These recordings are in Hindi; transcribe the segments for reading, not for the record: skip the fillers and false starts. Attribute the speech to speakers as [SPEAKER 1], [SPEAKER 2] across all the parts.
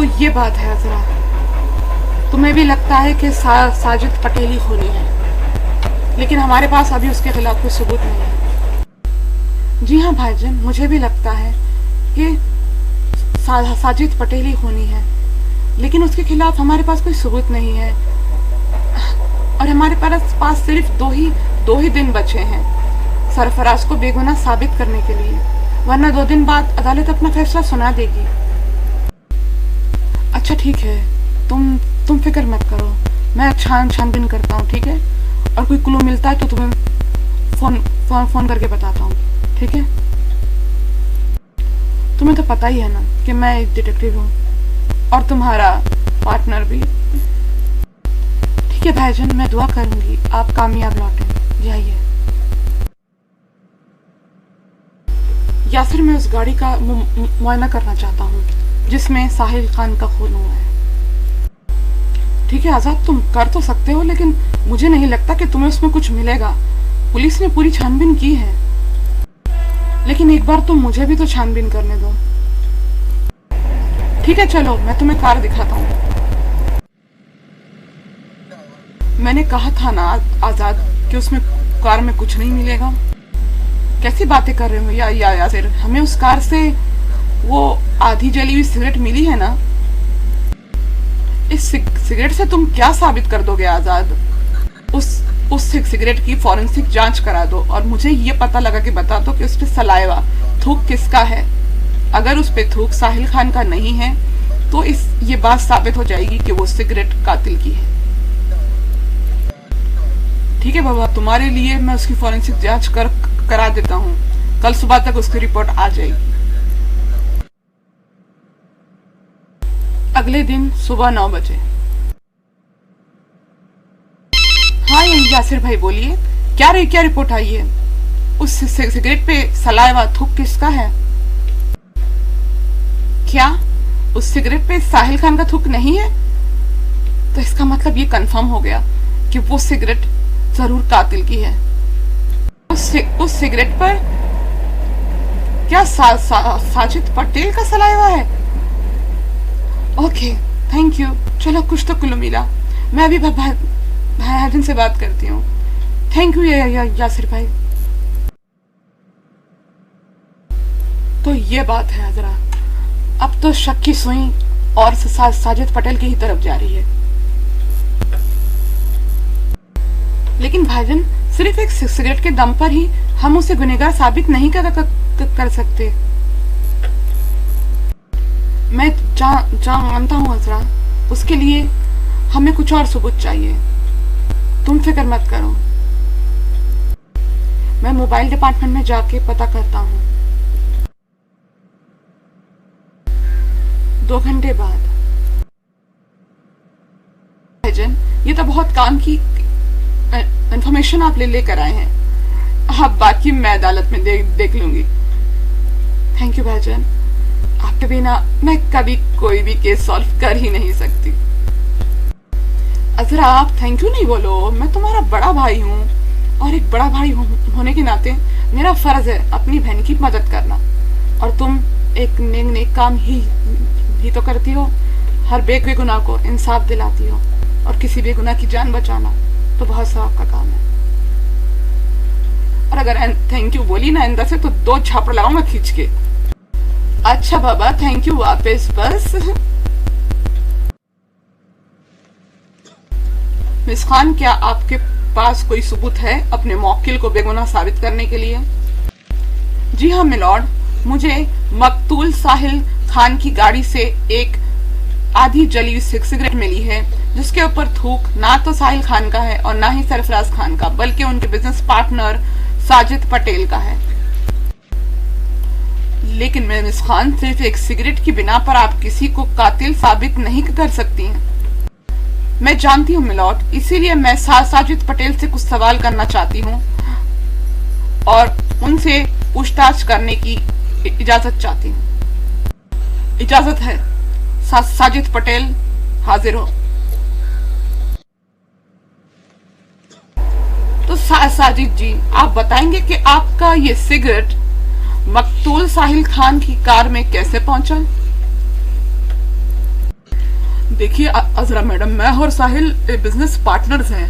[SPEAKER 1] तो ये बात है अजरा, तुम्हें भी लगता है कि साजिद पटेल ही खूनी है, लेकिन हमारे पास अभी उसके खिलाफ कोई सबूत नहीं है। जी हाँ भाईजान, मुझे भी लगता है कि साजिद पटेल ही खूनी है, लेकिन उसके खिलाफ हमारे पास कोई सबूत नहीं है और हमारे पास सिर्फ दो ही दिन बचे हैं सरफराज को बेगुनाह साबित करने के लिए, वरना 2 दिन बाद अदालत अपना फैसला सुना देगी। अच्छा ठीक है, तुम फिक्र मत करो, मैं छानबीन करता हूँ, ठीक है? और कोई क्लू मिलता है तो तुम्हें फोन करके बताता हूँ, ठीक है? तुम्हें तो पता ही है ना कि मैं एक डिटेक्टिव हूँ और तुम्हारा पार्टनर भी। ठीक है भाईजान, मैं दुआ करूंगी आप कामयाब लौटें। जाइए। यासिर, मैं उस गाड़ी का मुआयना करना चाहता हूँ जिसमें साहिल खान का खून हुआ है। ठीक है आजाद, तुम कर तो सकते हो, लेकिन मुझे नहीं लगता कि तुम्हें उसमें कुछ मिलेगा। पुलिस ने पूरी छानबीन की है, लेकिन एक बार तुम मुझे भी तो छानबीन करने दो। ठीक है चलो, मैं तुम्हें कार दिखाता हूँ। मैंने कहा था ना आजाद कि उसमें कार में कुछ नहीं मिलेगा। कैसी बातें कर रहे हो यासिर, हमें उस कार से वो आधी जली हुई सिगरेट मिली है ना। इस सिगरेट से तुम क्या साबित कर दोगे आजाद? उस सिगरेट की फॉरेंसिक जांच करा दो और मुझे ये पता लगा कि बता दो कि उस पे सलाइवा थूक किसका है। अगर उस पे थूक साहिल खान का नहीं है तो ये बात साबित हो जाएगी कि वो सिगरेट कातिल की है। ठीक है बाबा, तुम्हारे लिए मैं उसकी फॉरेंसिक जांच करा देता हूँ। कल सुबह तक उसकी रिपोर्ट आ जाएगी। अगले दिन सुबह 9 बजे। हाँ यासिर भाई बोलिए, क्या रिपोर्ट आई है? उस सिगरेट पे सलाइवा थूक किसका है? क्या उस सिगरेट पे साहिल खान का थूक नहीं है? तो इसका मतलब ये कंफर्म हो गया कि वो सिगरेट जरूर कातिल की है। उस सिगरेट पर क्या साजिद पटेल का सलाइवा है? Okay, thank you. चलो कुछ तो क्लू मिला। मैं अभी भाईजान से बात करती हूँ। थैंक यू यासिर भाई। तो ये बात है हजरा, अब तो शक की सुई और साजिद पटेल की ही तरफ जा रही है। लेकिन भाईजान, सिर्फ एक सिगरेट के दम पर ही हम उसे गुनहगार साबित नहीं कर सकते। मैं जानता हूँ हजरा, उसके लिए हमें कुछ और सबूत चाहिए। तुम फिक्र मत करो, मैं मोबाइल डिपार्टमेंट में जाके पता करता हूँ। 2 घंटे बाद। भाईजान, ये तो बहुत काम की इंफॉर्मेशन आप लेकर आए हैं। आप बाकी मैं अदालत में देख लूंगी। थैंक यू भाईजान, आपके बिना मैं कभी कोई भी केस सॉल्व कर ही नहीं सकती। अजरा, आप थैंक यू नहीं बोलो, मैं तुम्हारा बड़ा भाई हूँ और एक बड़ा भाई होने के नाते मेरा फर्ज है अपनी बहन की मदद करना, और तुम एक नेक काम ही तो करती हो। हर बेगुनाह को इंसाफ दिलाती हो और किसी बेगुनाह की जान बचाना तो बहुत सवाब का काम है। और अगर थैंक यू बोली ना इंदा से तो 2 झापड़ लगाऊंगा खींच के। अच्छा बाबा, थैंक यू वापस बस। मिस खान, क्या आपके पास कोई सबूत है अपने मौकिल को बेगुनाह साबित करने के लिए? जी हाँ मिलॉर्ड, मुझे मकतूल साहिल खान की गाड़ी से एक आधी जली हुई सिगरेट मिली है जिसके ऊपर थूक ना तो साहिल खान का है और ना ही सरफराज खान का, बल्कि उनके बिजनेस पार्टनर साजिद पटेल का है। लेकिन मिस खान, सिर्फ एक सिगरेट की बिना पर आप किसी को कातिल साबित नहीं कर सकती हैं। मैं जानती हूँ मिलॉर्ड, इसीलिए मैं साजिद पटेल से कुछ सवाल करना चाहती हूँ और उनसे पूछताछ करने की इजाजत चाहती हूँ। इजाजत है। साजिद पटेल हाजिर हो। तो साजिद जी, आप बताएंगे कि आपका ये सिगरेट मकतूल साहिल खान की कार में कैसे पहुंचा? देखिए अजरा मैडम, मैं और साहिल बिजनेस पार्टनर्स हैं,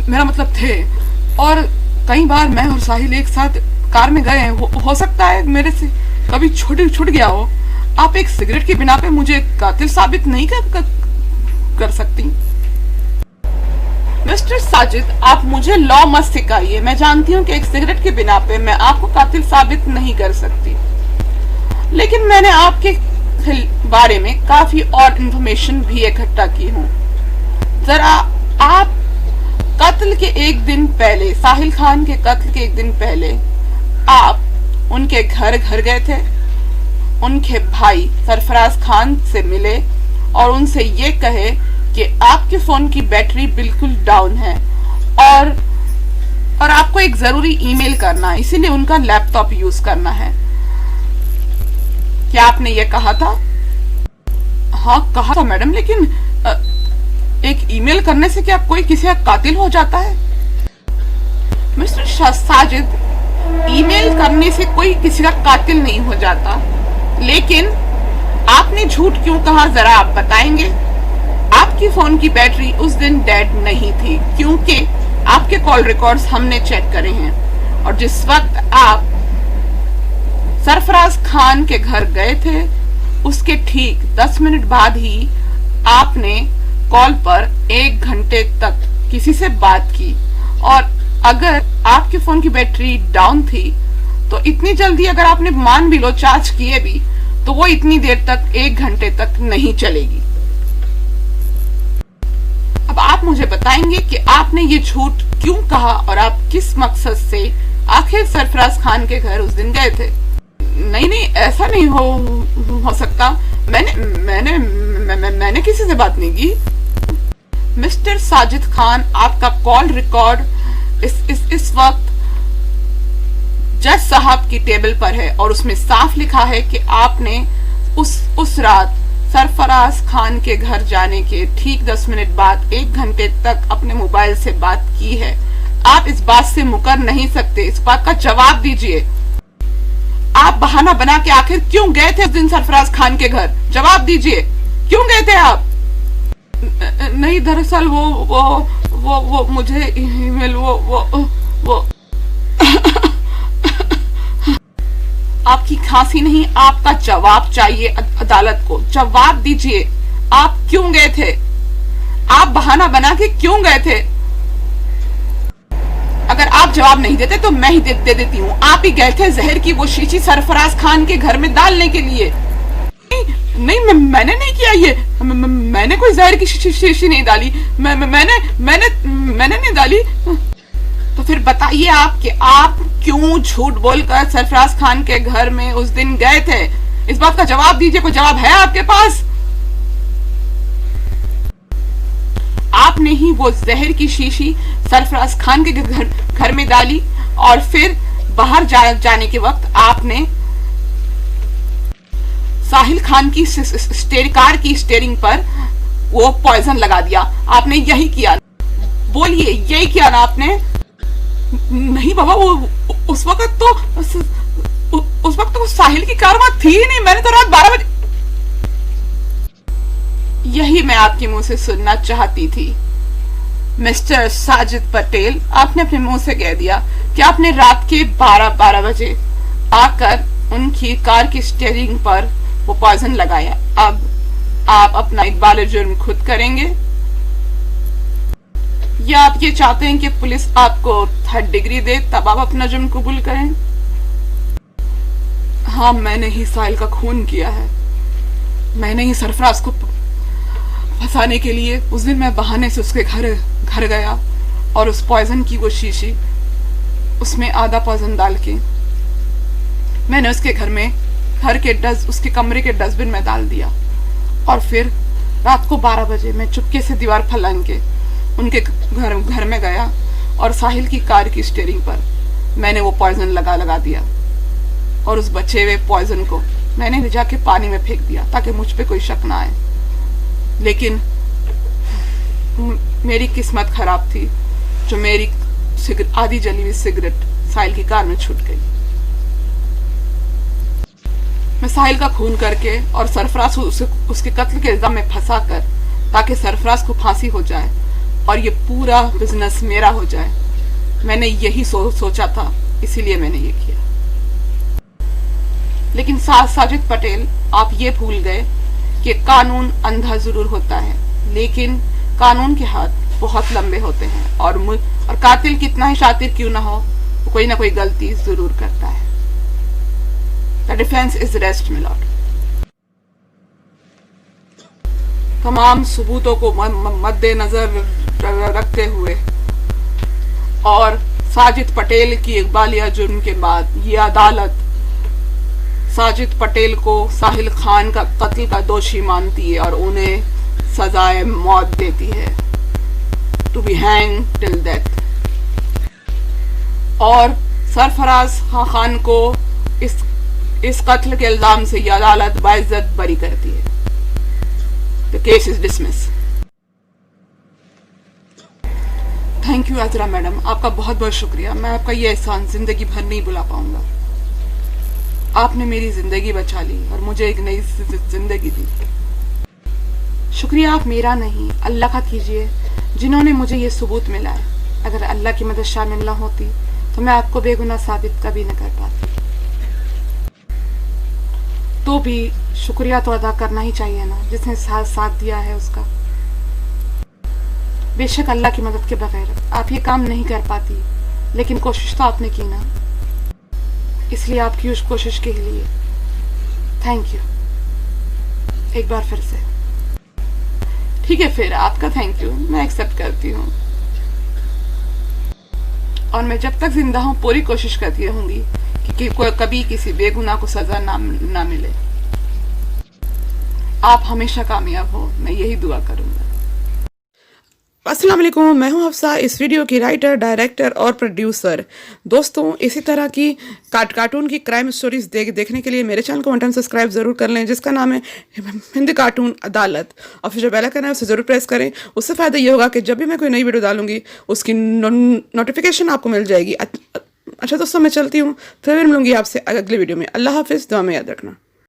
[SPEAKER 1] मेरा मतलब थे, और कई बार मैं और साहिल एक साथ कार में गए हैं। हो सकता है मेरे से कभी छूट गया हो। आप एक सिगरेट के बिना पे मुझे कातिल साबित नहीं कर सकती। मिस्टर साजिद, आप मुझे लॉ मत सिखाइए। मैं जानती हूँ कि एक सिगरेट के बिना पे मैं आपको कातिल साबित नहीं कर सकती, लेकिन मैंने आपके बारे में काफी और इंफॉर्मेशन भी इकट्ठा की हूँ। जरा आप कत्ल के एक दिन पहले, साहिल खान के कत्ल के एक दिन पहले आप उनके घर गए थे, उनके भाई सरफराज खान से मिले और उनसे ये कहे कि आपके फोन की बैटरी बिल्कुल डाउन है और आपको एक जरूरी ईमेल करना है, इसीलिए उनका लैपटॉप यूज करना है। क्या आपने ये कहा था? हाँ कहा था मैडम, लेकिन एक ईमेल करने से क्या कोई किसी का कातिल हो जाता है? मिस्टर साजिद, ईमेल करने से कोई किसी का कातिल नहीं हो जाता, लेकिन आपने झूठ क्यों कहा जरा आप बताएंगे? आपकी फोन की बैटरी उस दिन डेड नहीं थी, क्योंकि आपके कॉल रिकॉर्ड्स हमने चेक करे हैं, और जिस वक्त आप सरफराज खान के घर गए थे उसके ठीक 10 मिनट बाद ही आपने कॉल पर 1 घंटे तक किसी से बात की, और अगर आपके फोन की बैटरी डाउन थी तो इतनी जल्दी अगर आपने मान भी लो चार्ज किए भी तो वो इतनी देर तक 1 घंटे तक नहीं चलेगी। अब आप मुझे बताएंगे कि आपने ये झूठ क्यों कहा और आप किस मकसद से आखिर सरफराज खान के घर उस दिन गए थे? नहीं, ऐसा नहीं हो सकता। मैंने किसी से बात नहीं की। मिस्टर साजिद खान, आपका कॉल रिकॉर्ड इस वक्त जज साहब की टेबल पर है और उसमें साफ लिखा है कि आपने उस रात सरफराज खान के घर जाने के ठीक 10 मिनट बाद 1 घंटे तक अपने मोबाइल से बात की है। आप इस बात से मुकर नहीं सकते, इस बात का जवाब दीजिए। आप बहाना बना के आखिर क्यों गए थे उस दिन सरफराज खान के घर? जवाब दीजिए, क्यों गए थे आप? नहीं, दरअसल वो मुझे ईमेल वो आपकी खांसी नहीं, आपका जवाब चाहिए अदालत को। जवाब दीजिए, आप क्यों गए थे? आप बहाना बना के क्यों गए थे? अगर आप जवाब नहीं देते तो मैं ही दे देती हूँ। आप ही गए थे जहर की वो शीशी सरफराज खान के घर में डालने के लिए। नहीं, मैंने नहीं किया ये। मैंने कोई जहर की शीशी नहीं डाली। मैंने नहीं डाली। तो फिर बताइए आप कि आप क्यों झूठ बोलकर सरफराज खान के घर में उस दिन गए थे? इस बात का जवाब दीजिए। कोई जवाब है आपके पास? आपने ही वो जहर की शीशी सरफराज खान के घर में डाली और फिर बाहर जाने के वक्त आपने साहिल खान की कार की स्टीयरिंग पर वो पॉइजन लगा दिया। आपने यही किया, बोलिए यही किया ना आपने? नहीं बाबा, वो उस वक्त तो साहिल की कार वहां थी ही नहीं। मैंने तो रात 12 बजे। यही मैं आपके मुंह से सुनना चाहती थी मिस्टर साजिद पटेल। आपने अपने मुंह से कह दिया कि आपने रात के 12 बजे आकर उनकी कार की स्टीयरिंग पर वो पॉइजन लगाया। अब आप अपना इकबाल जुर्म खुद करेंगे या आप ये चाहते हैं कि पुलिस आपको 3rd डिग्री दे तब आप अपना जुर्म कबूल करें? हाँ, मैंने ही साहिल का खून किया है। मैंने ही सरफराज को फंसाने के लिए उस दिन मैं बहाने से उसके घर गया और उस पॉइजन की वो शीशी, उसमें आधा पॉइजन डाल के मैंने उसके उसके कमरे के डस्टबिन में डाल दिया। और फिर रात को 12 बजे मैं चुपके से दीवार फलांग के उनके घर में गया और साहिल की कार की स्टीयरिंग पर मैंने वो पॉइजन लगा दिया और उस बचे हुए पॉइजन को मैंने ले जाके पानी में फेंक दिया ताकि मुझ पे कोई शक ना आए। लेकिन मेरी किस्मत खराब थी जो मेरी आधी जली हुई सिगरेट साहिल की कार में छूट गई। मैं साहिल का खून करके और सरफराज को उसके कत्ल के इल्जाम में फंसा कर, ताकि सरफराज को फांसी हो जाए और ये पूरा बिजनेस मेरा हो जाए। मैंने यही सोचा था, इसीलिए मैंने ये किया। लेकिन साजिद पटेल, आप ये भूल गए कि कानून अंधा जरूर होता है, लेकिन कानून के हाथ बहुत लंबे होते हैं और कातिल कितना ही शातिर क्यों ना हो, कोई ना कोई गलती जरूर करता है। The defense is rest, my lord. तमाम सबूतों को मद्देनजर रखते हुए और साजिद पटेल की इकबालिया जुर्म के बाद ये अदालत साजिद पटेल को साहिल खान का कत्ल का दोषी मानती है और उन्हें सजाए मौत देती है, to be hang till death. और सरफराज खान को इस कत्ल के इल्जाम से यह अदालत बाइज्जत बरी करती है। The case is dismiss. Thank you Ajara madam, आपका बहुत बहुत शुक्रिया। मैं आपका ये एहसान जिंदगी भर नहीं भुला पाऊंगा। आपने मेरी जिंदगी बचा ली और मुझे एक नई जिंदगी दी। शुक्रिया आप मेरा नहीं, अल्लाह का कीजिए, जिन्होंने मुझे ये सबूत मिला है। अगर अल्लाह की मदद शामिल न होती तो मैं आपको बेगुनाह साबित कभी न कर पाती। तो भी शुक्रिया तो अदा करना ही चाहिए ना, जिसने साथ दिया है उसका। बेशक अल्लाह की मदद के बगैर आप ये काम नहीं कर पाती, लेकिन कोशिश तो आपने की ना, इसलिए आपकी उस कोशिश के लिए थैंक यू एक बार फिर से। ठीक है, फिर आपका थैंक यू मैं एक्सेप्ट करती हूँ और मैं जब तक जिंदा हूँ पूरी कोशिश करती रहूंगी कि कभी किसी बेगुनाह को सजा ना मिले। आप हमेशा कामयाब हो, मैं यही दुआ करूंगा। अस्सलाम वालेकुम, मैं हूं हफ्सा, इस वीडियो की राइटर, डायरेक्टर और प्रोड्यूसर। दोस्तों, इसी तरह की कार्टून की क्राइम स्टोरीज देखने के लिए मेरे चैनल को 1 टाइम सब्सक्राइब जरूर कर लें, जिसका नाम है हिंदी कार्टून अदालत। और फिर जो बेल आइकन है उसे जरूर प्रेस करें। उससे फ़ायदा ये होगा कि जब भी मैं कोई नई वीडियो डालूंगी उसकी नोटिफिकेशन आपको मिल जाएगी। अच्छा दोस्तों, मैं चलती हूँ, फिर मिलूंगी आपसे अगले वीडियो में। अल्लाह हाफिज़, दुआ में याद रखना।